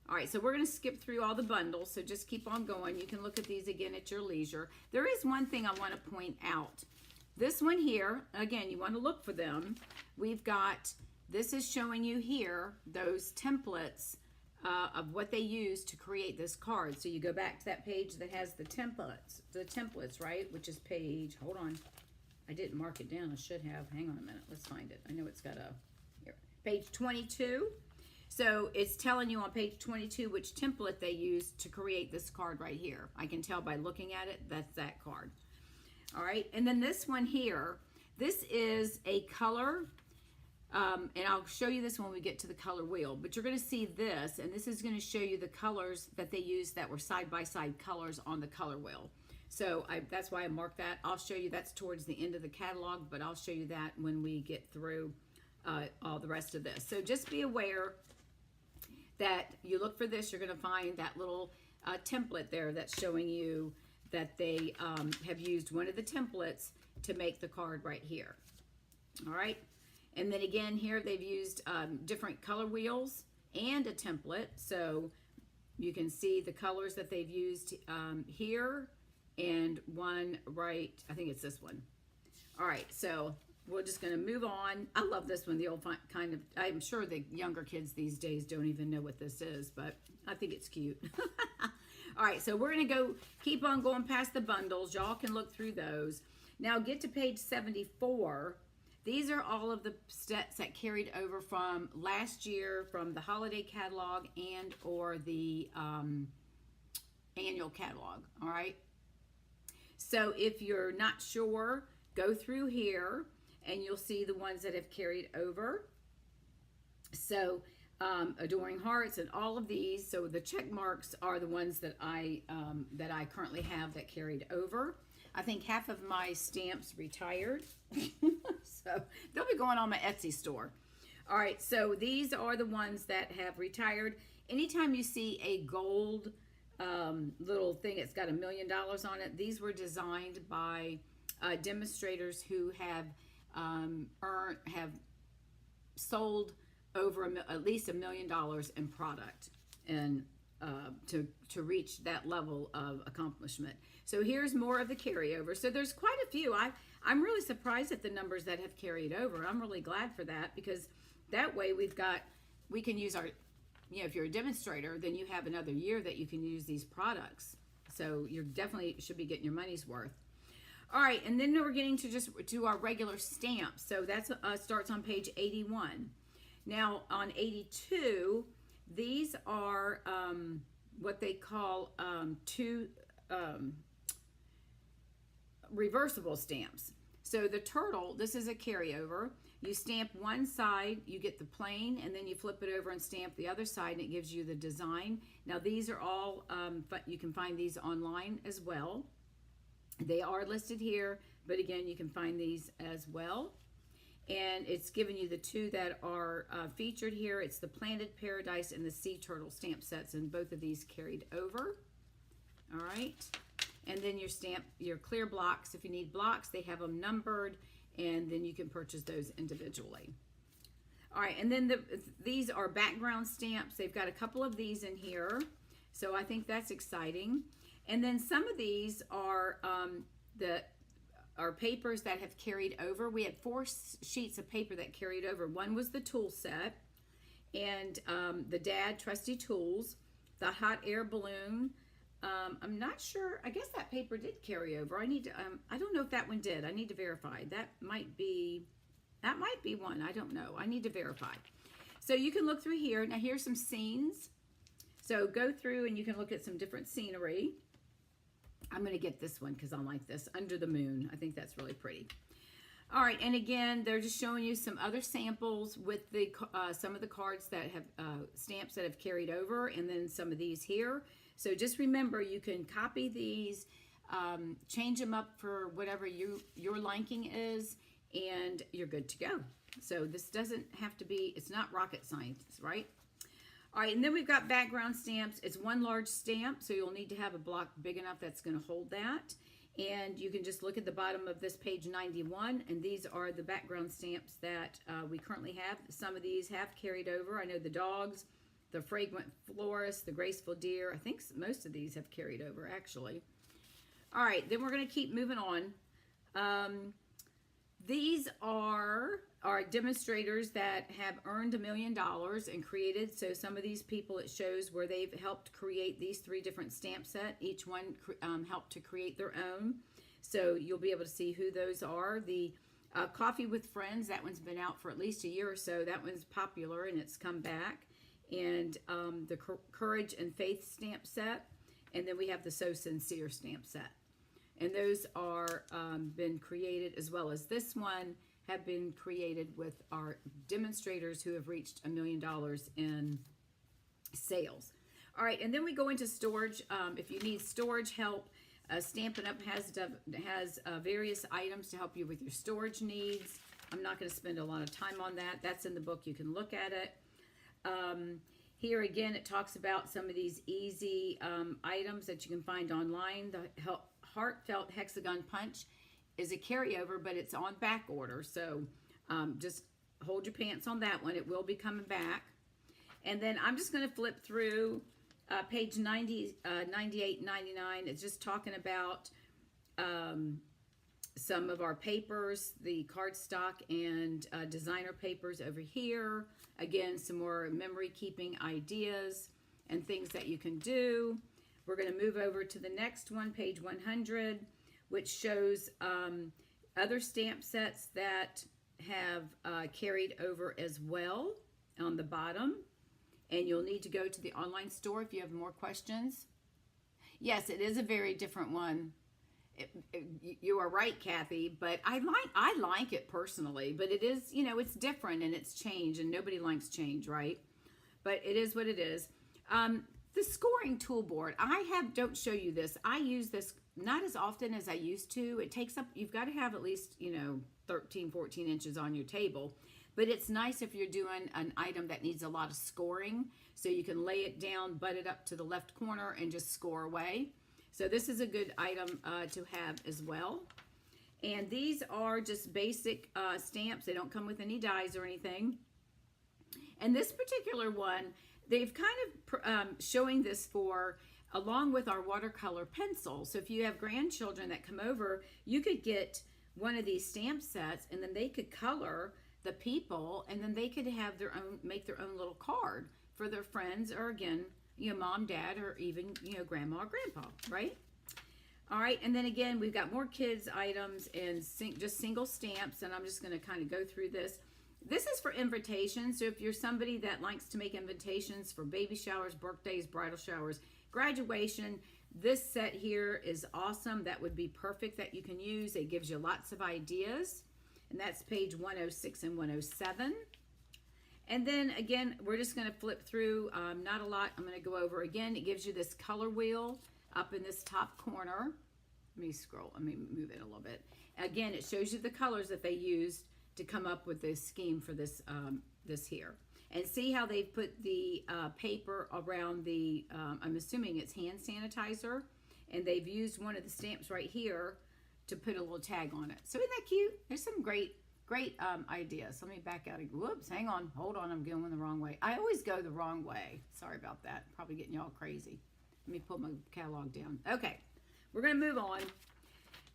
All right, so we're going to skip through all the bundles, so just keep on going. You can look at these again at your leisure. There is one thing I want to point out. This one here, again, you want to look for them. We've got, this is showing you here those templates of what they use to create this card. So you go back to that page that has the templates, right? Which is page, hold on. I didn't mark it down. I should have. Hang on a minute. Let's find it. I know it's got a, here, page 22. So it's telling you on page 22 which template they used to create this card right here. I can tell by looking at it, that's that card. All right, and then this one here, this is a color, and I'll show you this when we get to the color wheel, but you're gonna see this, and this is gonna show you the colors that they used that were side-by-side colors on the color wheel. So that's why I marked that. I'll show you, that's towards the end of the catalog, but I'll show you that when we get through all the rest of this. So just be aware that you look for this, you're going to find that little template there that's showing you that they have used one of the templates to make the card right here. All right, and then again here they've used different color wheels and a template, so you can see the colors that they've used here and one right, I think it's this one. All right, so we're just going to move on. I love this one, the old kind of, I'm sure the younger kids these days don't even know what this is, but I think it's cute. All right, so we're going to keep on going past the bundles. Y'all can look through those. Now get to page 74. These are all of the sets that carried over from last year, from the holiday catalog and or the annual catalog, all right? So if you're not sure, go through here and you'll see the ones that have carried over. So Adoring Hearts and all of these. So the check marks are the ones that I currently have that carried over. I think half of my stamps retired. So they'll be going on my Etsy store. All right, so these are the ones that have retired. Anytime you see a gold little thing, it's got $1 million on it. These were designed by demonstrators who have sold over at least $1 million in product, and to reach that level of accomplishment. So here's more of the carryover. So there's quite a few. I'm really surprised at the numbers that have carried over. I'm really glad for that, because that way we can use our, if you're a demonstrator, then you have another year that you can use these products. So you definitely should be getting your money's worth. All right, and then we're getting to just do our regular stamps. So that starts on page 81. Now on 82, these are what they call two reversible stamps. So the turtle, this is a carryover. You stamp one side, you get the plain, and then you flip it over and stamp the other side, and it gives you the design. Now these are all, you can find these online as well. They are listed here, but again, you can find these as well. And it's giving you the two that are featured here. It's the Planted Paradise and the Sea Turtle stamp sets, and both of these carried over. All right. And then your clear blocks. If you need blocks, they have them numbered, and then you can purchase those individually. All right, and then these are background stamps. They've got a couple of these in here, so I think that's exciting. And then some of these are papers that have carried over. We had 4 sheets of paper that carried over. One was the tool set, and the Dad Trusty Tools, the hot air balloon. I'm not sure. I guess that paper did carry over. I need to. I don't know if that one did. I need to verify. That might be one. I don't know. I need to verify. So you can look through here. Now here's some scenes. So go through and you can look at some different scenery. I'm going to get this one because I like this. Under the Moon. I think that's really pretty. All right, and again, they're just showing you some other samples with the some of the cards that have stamps that have carried over, and then some of these here. So just remember, you can copy these, change them up for whatever your liking is, and you're good to go. So this doesn't have to be, it's not rocket science, right? All right, and then we've got background stamps. It's one large stamp, so you'll need to have a block big enough that's going to hold that. And you can just look at the bottom of this page 91, and these are the background stamps that we currently have. Some of these have carried over. I know the dogs, the fragrant florist, the graceful deer. I think most of these have carried over, actually. All right, then we're going to keep moving on. These are demonstrators that have earned $1 million and created. So some of these people, it shows where they've helped create these 3 different stamp sets. Each one helped to create their own. So you'll be able to see who those are. The Coffee with Friends, that one's been out for at least a year or so. That one's popular and it's come back. And the Courage and Faith stamp set. And then we have the So Sincere stamp set. And those are been created, as well as this one, have been created with our demonstrators who have reached $1 million in sales. All right, and then we go into storage. If you need storage help, Stampin' Up! has various items to help you with your storage needs. I'm not going to spend a lot of time on that. That's in the book. You can look at it. Here again, it talks about some of these easy items that you can find online. The Heartfelt Hexagon Punch is a carryover, but it's on back order. So just hold your pants on that one. It will be coming back. And then I'm just going to flip through page 90, 98, 99. It's just talking about some of our papers, the cardstock and designer papers over here. Again, some more memory keeping ideas and things that you can do. We're going to move over to the next one, page 100, which shows other stamp sets that have carried over as well on the bottom. And you'll need to go to the online store if you have more questions. Yes, it is a very different one. You are right, Kathy, but I like it personally, but it is, you know, it's different and it's change, and nobody likes change, right? But it is what it is. The scoring tool board, don't show you this. I use this not as often as I used to. It takes up, you've got to have at least, you know, 13, 14 inches on your table. But it's nice if you're doing an item that needs a lot of scoring, so you can lay it down, butt it up to the left corner, and just score away. So this is a good item to have as well. And these are just basic stamps. They don't come with any dies or anything. And this particular one, they've kind of showing this for along with our watercolor pencil. So if you have grandchildren that come over, you could get one of these stamp sets, and then they could color the people, and then they could have their own, make their own little card for their friends, or again, you know, mom, dad, or even, you know, grandma or grandpa, right? All right, and then again, we've got more kids items and just single stamps, and I'm just going to kind of go through this. This is for invitations, so if you're somebody that likes to make invitations for baby showers, birthdays, bridal showers, graduation, this set here is awesome. That would be perfect that you can use. It gives you lots of ideas, and that's page 106 and 107. And then again, we're just going to flip through, not a lot. I'm going to go over again. It gives you this color wheel up in this top corner. Let me move it a little bit. Again, it shows you the colors that they used to come up with this scheme for this this here. And see how they've put the paper around the, I'm assuming it's hand sanitizer, and they've used one of the stamps right here to put a little tag on it. So isn't that cute? There's some great ideas. Let me back out. Whoops, hang on, hold on, I'm going the wrong way. I always go the wrong way. Sorry about that. Probably getting y'all crazy. Let me pull my catalog down. Okay, we're going to move on.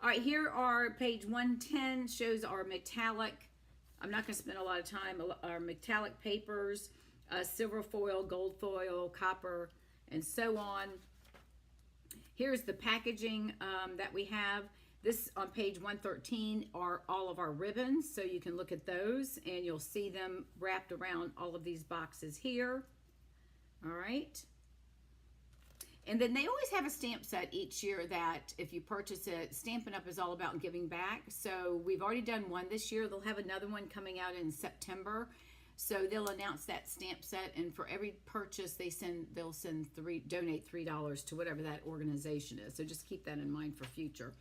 All right, here are page 110, shows our metallic, I'm not going to spend a lot of time, our metallic papers, silver foil, gold foil, copper, and so on. Here's the packaging that we have. This on page 113 are all of our ribbons, so you can look at those and you'll see them wrapped around all of these boxes here. All right. And then they always have a stamp set each year that if you purchase it, Stampin' Up! Is all about giving back. So we've already done one this year. They'll have another one coming out in September. So they'll announce that stamp set, and for every purchase they'll donate $3 to whatever that organization is. So just keep that in mind for future.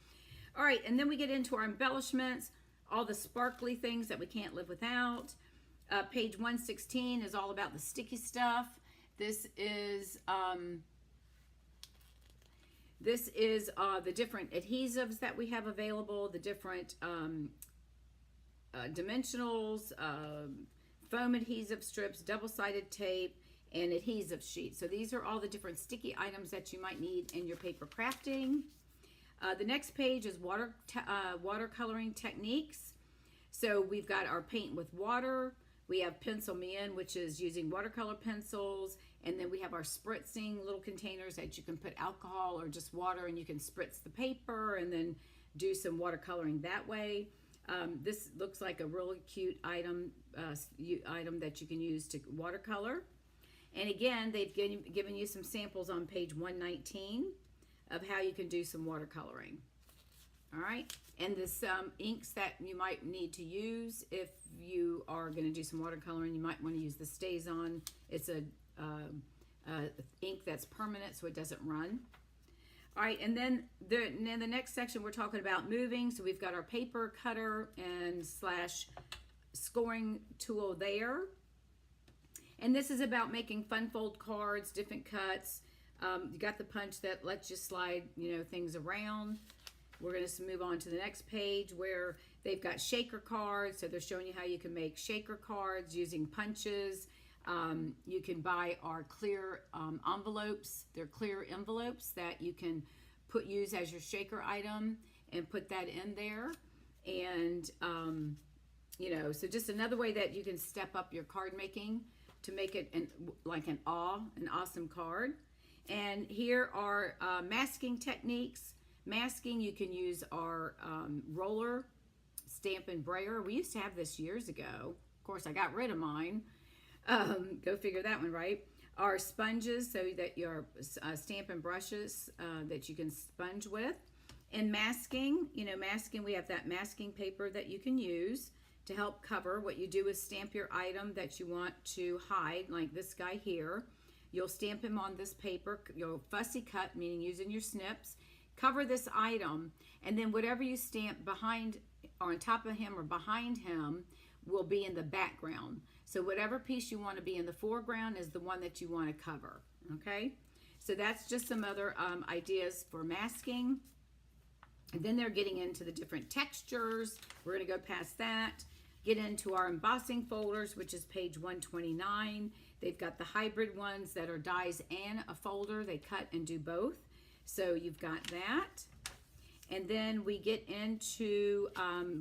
All right, and then we get into our embellishments, all the sparkly things that we can't live without. Page 116 is all about the sticky stuff. This is the different adhesives that we have available, the different dimensionals, foam adhesive strips, double-sided tape, and adhesive sheets. So these are all the different sticky items that you might need in your paper crafting. The next page is watercoloring techniques. So we've got our paint with water. We have pencil me in, which is using watercolor pencils. And then we have our spritzing little containers that you can put alcohol or just water, and you can spritz the paper and then do some watercoloring that way. This looks like a really cute item that you can use to watercolor. And again, they've given you some samples on page 119 of how you can do some watercoloring. All right, and the inks that you might need to use if you are going to do some watercoloring, you might want to use the StazOn. It's a ink that's permanent, so it doesn't run. All right, and then the next section we're talking about moving. So we've got our paper cutter and / scoring tool there. And this is about making fun fold cards, different cuts. You got the punch that lets you slide, things around. We're going to move on to the next page where they've got shaker cards. So they're showing you how you can make shaker cards using punches. You can buy our clear envelopes. They're clear envelopes that you can use as your shaker item. and put that in there. And, you know, so just another way that you can step up your card making to make it like an awesome card. And here are masking techniques. Masking, you can use our roller Stampin' Brayer. We used to have this years ago. Of course, I got rid of mine. Go figure that one, right? Our sponges, so that your Stampin' brushes that you can sponge with. And masking, you know, masking, we have that masking paper that you can use to help cover. What you do is stamp your item that you want to hide, like this guy here. You'll stamp him on this paper. You'll fussy cut, meaning using your snips. Cover this item, and then whatever you stamp behind or on top of him or behind him will be in the background. So whatever piece you want to be in the foreground is the one that you want to cover, okay? So that's just some other ideas for masking. And then they're getting into the different textures. We're going to go past that. Get into our embossing folders, which is page 129. They've got the hybrid ones that are dies and a folder. They cut and do both. So you've got that. And then we get into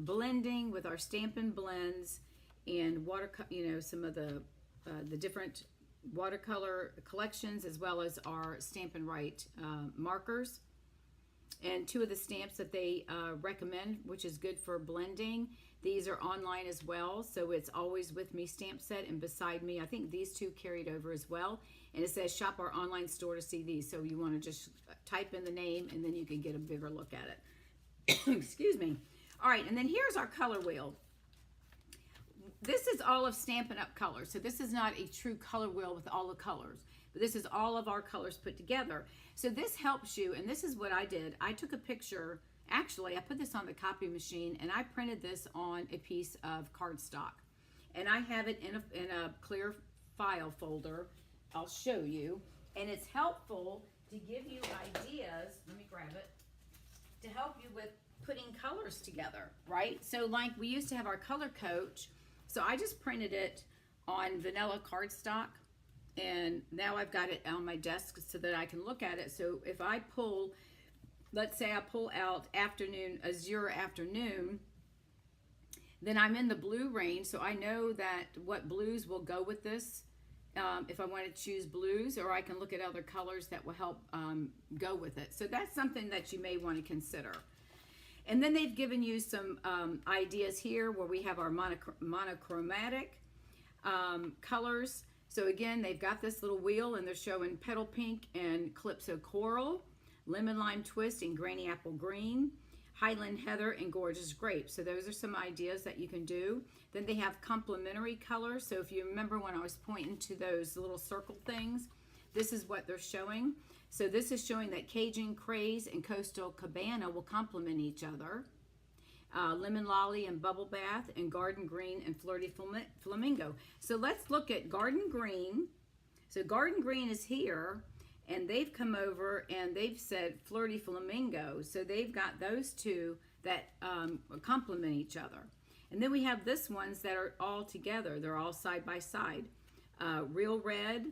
blending with our Stampin' Blends and you know, some of the different watercolor collections, as well as our Stampin' Write markers. And two of the stamps that they recommend, which is good for blending. These are online as well, so it's Always With Me stamp set, and Beside Me. I think these two carried over as well. And it says shop our online store to see these. So you want to just type in the name, and then you can get a bigger look at it. Excuse me. All right, and then here's our color wheel. This is all of Stampin' Up! Colors. So this is not a true color wheel with all the colors. But this is all of our colors put together. So this helps you, and this is what I did. I took a picture. Actually, I put this on the copy machine, and I printed this on a piece of cardstock. And I have it in a clear file folder. I'll show you. And it's helpful to give you ideas. Let me grab it. To help you with putting colors together, right? So like we used to have our color coach. So I just printed it on vanilla cardstock. And now I've got it on my desk so that I can look at it. So if I pull, let's say I pull out afternoon, azure afternoon, then I'm in the blue range. So I know that what blues will go with this if I want to choose blues, or I can look at other colors that will help go with it. So that's something that you may want to consider. And then they've given you some ideas here where we have our monochromatic colors. So again, they've got this little wheel, and they're showing Petal Pink and Calypso Coral, Lemon Lime Twist and Granny Apple Green, Highland Heather and Gorgeous Grape. So those are some ideas that you can do. Then they have complementary colors. So if you remember when I was pointing to those little circle things, this is what they're showing. So this is showing that Cajun Craze and Coastal Cabana will complement each other. Lemon Lolly and Bubble Bath, and Garden Green and Flirty Flamingo. So let's look at Garden Green. So Garden Green is here, and they've come over and they've said Flirty Flamingo. So they've got those two that complement each other. And then we have this ones that are all together. They're all side by side. Real Red.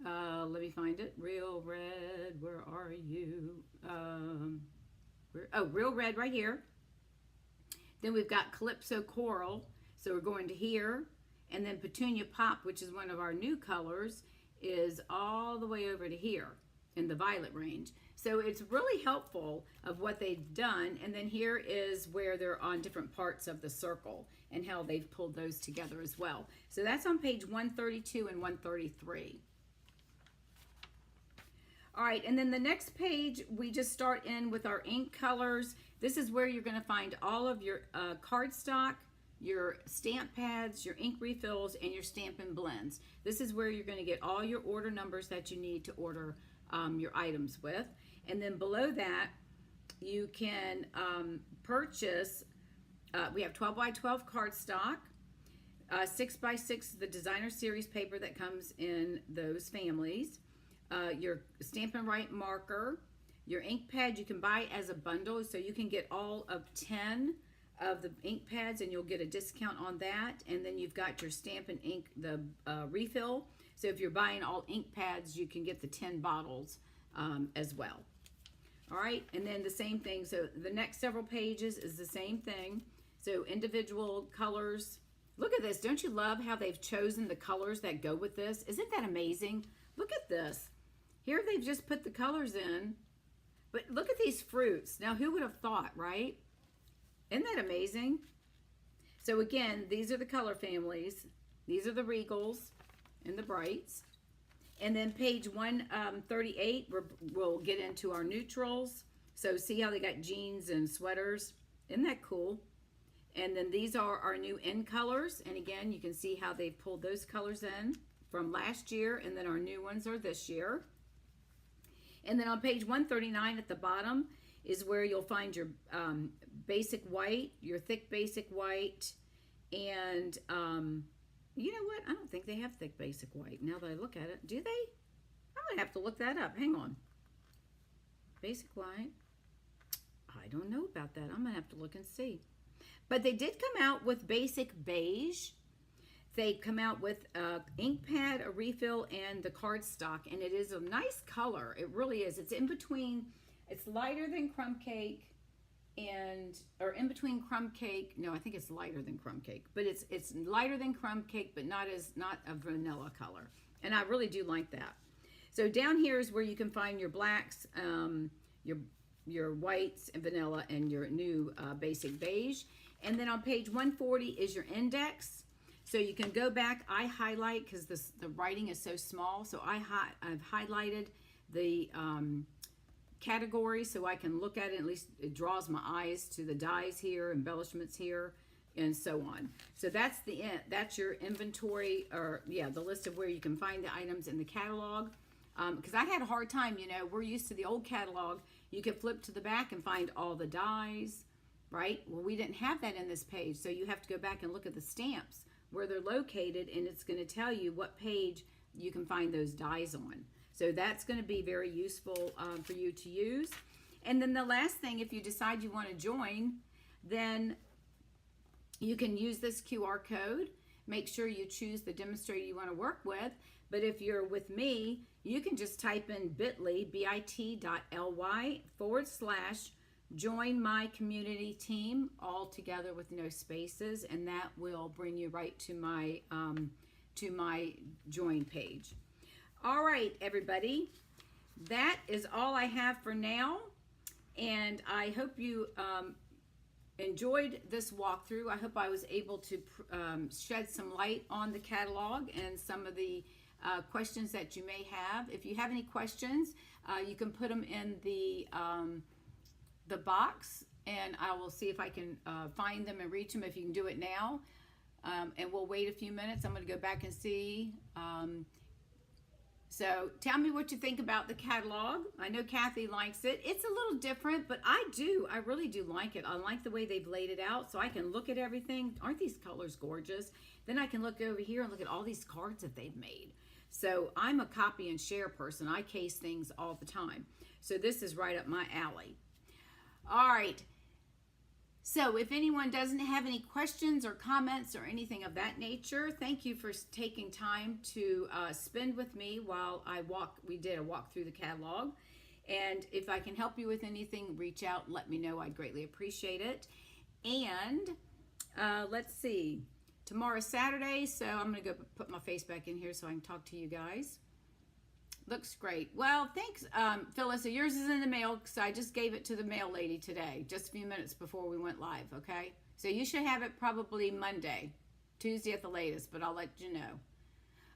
Let me find it. Real Red, where are you? Real Red right here. Then we've got Calypso Coral. So we're going to here. And then Petunia Pop, which is one of our new colors, is all the way over to here in the violet range. So it's really helpful of what they've done. And then here is where they're on different parts of the circle and how they've pulled those together as well. So that's on page 132 and 133. All right, and then the next page, we just start in with our ink colors. This is where you're going to find all of your cardstock, your stamp pads, your ink refills, and your Stampin' Blends. This is where you're going to get all your order numbers that you need to order your items with. And then below that, you can purchase, we have 12 by 12 cardstock, 6 by 6 the designer series paper that comes in those families. Your Stampin' Write marker, your ink pad you can buy as a bundle, so you can get all of 10 of the ink pads and you'll get a discount on that. And then you've got your Stampin' Ink, the refill. So if you're buying all ink pads, you can get the 10 bottles as well. All right, and then the same thing. So the next several pages is the same thing. So individual colors. Look at this. Don't you love how they've chosen the colors that go with this? Isn't that amazing? Look at this. Here they've just put the colors in. But look at these fruits. Now, who would have thought, right? Isn't that amazing? So again, these are the color families. These are the Regals and the Brights. And then page 138, we'll get into our neutrals. So see how they got jeans and sweaters. Isn't that cool? And then these are our new in colors. And again, you can see how they've pulled those colors in from last year. And then our new ones are this year. And then on page 139 at the bottom is where you'll find your basic white, your thick basic white, and you know what? I don't think they have thick basic white now that I look at it. Do they? I'm going to have to look that up. Hang on. Basic white. I don't know about that. I'm going to have to look and see. But they did come out with basic beige. They come out with ink pad, a refill, and the cardstock. And it is a nice color. It really is. It's in between. It's lighter than crumb cake. Or in between crumb cake. No, I think it's lighter than crumb cake. But it's lighter than crumb cake, but not a vanilla color. And I really do like that. So down here is where you can find your blacks, your whites and vanilla, and your new basic beige. And then on page 140 is your index. So you can go back. I highlight because the writing is so small. So I've highlighted the category so I can look at it. At least it draws my eyes to the dies here, embellishments here, and so on. So that's your inventory, or yeah, the list of where you can find the items in the catalog. Because I had a hard time, we're used to the old catalog. You could flip to the back and find all the dies, right? Well, we didn't have that in this page, so you have to go back and look at the stamps where they're located, and it's going to tell you what page you can find those dies on. So that's going to be very useful for you to use. And then the last thing, if you decide you want to join, then you can use this QR code. Make sure you choose the demonstrator you want to work with. But if you're with me, you can just type in bit.ly, bit.ly/join my community team, all together with no spaces, and that will bring you right to my join page. All right, everybody, that is all I have for now, and I hope you enjoyed this walkthrough. I hope I was able to shed some light on the catalog and some of the questions that you may have. If you have any questions, you can put them in the box, and I will see if I can find them and reach them if you can do it now. And we'll wait a few minutes. I'm going to go back and see. So tell me what you think about the catalog. I know Kathy likes it. It's a little different, but I really do like it. I like the way they've laid it out so I can look at everything. Aren't these colors gorgeous? Then I can look over here and look at all these cards that they've made. So I'm a copy and share person. I case things all the time. So this is right up my alley. All right. So if anyone doesn't have any questions or comments or anything of that nature, thank you for taking time to spend with me while we did a walk through the catalog. And if I can help you with anything, reach out, let me know. I'd greatly appreciate it. And let's see. Tomorrow's Saturday, so I'm going to go put my face back in here so I can talk to you guys. Looks great. Well, thanks, Phyllis. So yours is in the mail because I just gave it to the mail lady today, just a few minutes before we went live, okay? So you should have it probably Monday, Tuesday at the latest, but I'll let you know.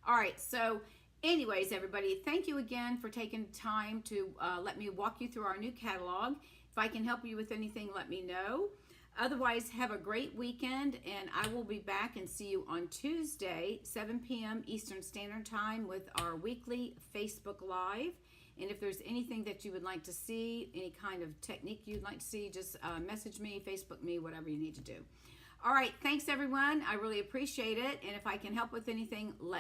All right, so anyways, everybody, thank you again for taking time to let me walk you through our new catalog. If I can help you with anything, let me know. Otherwise, have a great weekend, and I will be back and see you on Tuesday, 7 p.m. Eastern Standard Time with our weekly Facebook Live. And if there's anything that you would like to see, any kind of technique you'd like to see, just message me, Facebook me, whatever you need to do. All right, thanks, everyone. I really appreciate it. And if I can help with anything, let